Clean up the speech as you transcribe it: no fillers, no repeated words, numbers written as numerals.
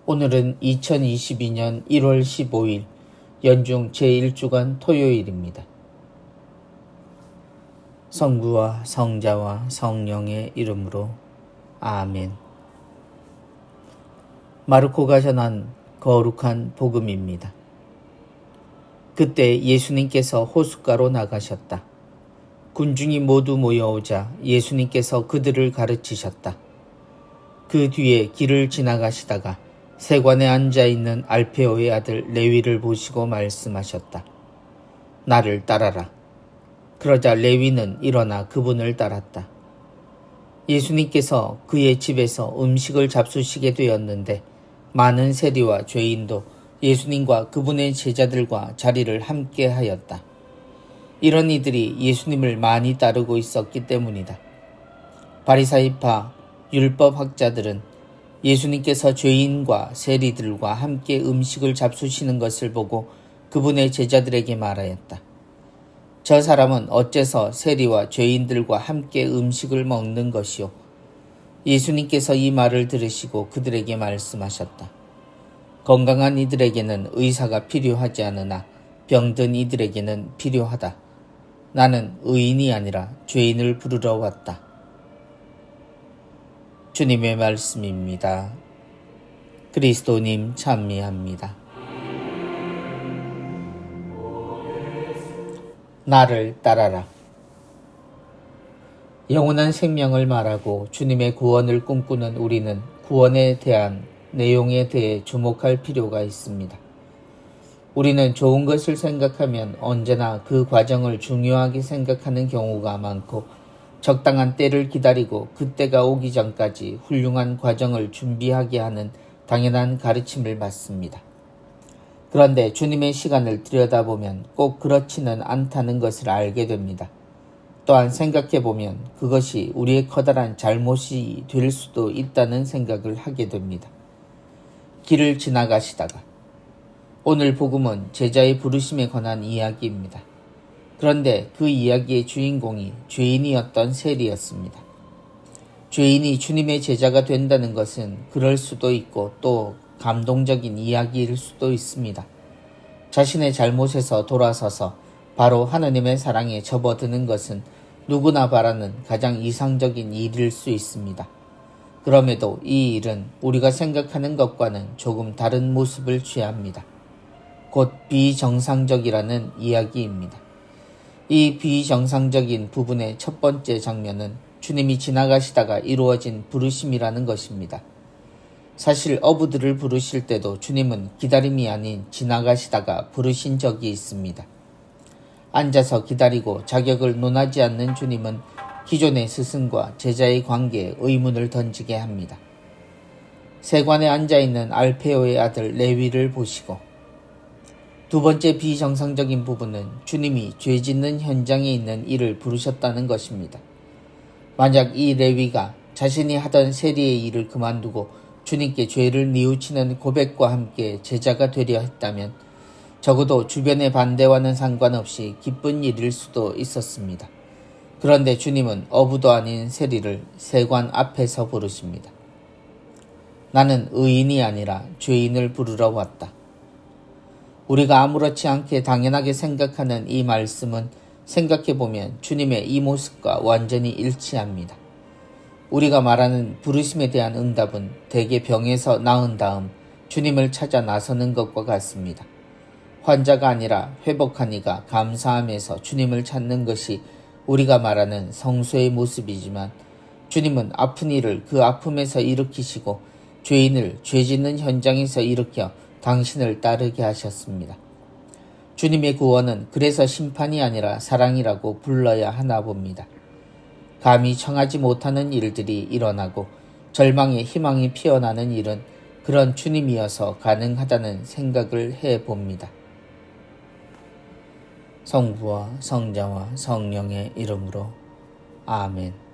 오늘은 2022년 1월 15일 연중 제1주간 토요일입니다. 성부와 성자와 성령의 이름으로 아멘. 마르코가 전한 거룩한 복음입니다. 그때 예수님께서 호숫가로 나가셨다. 군중이 모두 모여오자 예수님께서 그들을 가르치셨다. 그 뒤에 길을 지나가시다가 세관에 앉아있는 알페오의 아들 레위를 보시고 말씀하셨다. 나를 따라라. 그러자 레위는 일어나 그분을 따랐다. 예수님께서 그의 집에서 음식을 잡수시게 되었는데 많은 세리와 죄인도 예수님과 그분의 제자들과 자리를 함께 하였다. 이런 이들이 예수님을 많이 따르고 있었기 때문이다. 바리사이파 율법학자들은 예수님께서 죄인과 세리들과 함께 음식을 잡수시는 것을 보고 그분의 제자들에게 말하였다. 저 사람은 어째서 세리와 죄인들과 함께 음식을 먹는 것이요? 예수님께서 이 말을 들으시고 그들에게 말씀하셨다. 건강한 이들에게는 의사가 필요하지 않으나 병든 이들에게는 필요하다. 나는 의인이 아니라 죄인을 부르러 왔다. 주님의 말씀입니다. 그리스도님 찬미합니다. 나를 따라라. 영원한 생명을 말하고 주님의 구원을 꿈꾸는 우리는 구원에 대한 내용에 대해 주목할 필요가 있습니다. 우리는 좋은 것을 생각하면 언제나 그 과정을 중요하게 생각하는 경우가 많고 적당한 때를 기다리고 그때가 오기 전까지 훌륭한 과정을 준비하게 하는 당연한 가르침을 받습니다. 그런데 주님의 시간을 들여다보면 꼭 그렇지는 않다는 것을 알게 됩니다. 또한 생각해보면 그것이 우리의 커다란 잘못이 될 수도 있다는 생각을 하게 됩니다. 길을 지나가시다가 오늘 복음은 제자의 부르심에 관한 이야기입니다. 그런데 그 이야기의 주인공이 죄인이었던 세리였습니다. 죄인이 주님의 제자가 된다는 것은 그럴 수도 있고 또 감동적인 이야기일 수도 있습니다. 자신의 잘못에서 돌아서서 바로 하나님의 사랑에 접어드는 것은 누구나 바라는 가장 이상적인 일일 수 있습니다. 그럼에도 이 일은 우리가 생각하는 것과는 조금 다른 모습을 취합니다. 곧 비정상적이라는 이야기입니다. 이 비정상적인 부분의 첫 번째 장면은 주님이 지나가시다가 이루어진 부르심이라는 것입니다. 사실 어부들을 부르실 때도 주님은 기다림이 아닌 지나가시다가 부르신 적이 있습니다. 앉아서 기다리고 자격을 논하지 않는 주님은 기존의 스승과 제자의 관계에 의문을 던지게 합니다. 세관에 앉아있는 알페오의 아들 레위를 보시고 두 번째 비정상적인 부분은 주님이 죄 짓는 현장에 있는 이를 부르셨다는 것입니다. 만약 이 레위가 자신이 하던 세리의 일을 그만두고 주님께 죄를 뉘우치는 고백과 함께 제자가 되려 했다면 적어도 주변의 반대와는 상관없이 기쁜 일일 수도 있었습니다. 그런데 주님은 어부도 아닌 세리를 세관 앞에서 부르십니다. 나는 의인이 아니라 죄인을 부르러 왔다. 우리가 아무렇지 않게 당연하게 생각하는 이 말씀은 생각해보면 주님의 이 모습과 완전히 일치합니다. 우리가 말하는 부르심에 대한 응답은 대개 병에서 나은 다음 주님을 찾아 나서는 것과 같습니다. 환자가 아니라 회복한 이가 감사함에서 주님을 찾는 것이 우리가 말하는 성소의 모습이지만 주님은 아픈 이를 그 아픔에서 일으키시고 죄인을 죄 짓는 현장에서 일으켜 당신을 따르게 하셨습니다. 주님의 구원은 그래서 심판이 아니라 사랑이라고 불러야 하나 봅니다. 감히 청하지 못하는 일들이 일어나고 절망의 희망이 피어나는 일은 그런 주님이어서 가능하다는 생각을 해봅니다. 성부와 성자와 성령의 이름으로 아멘.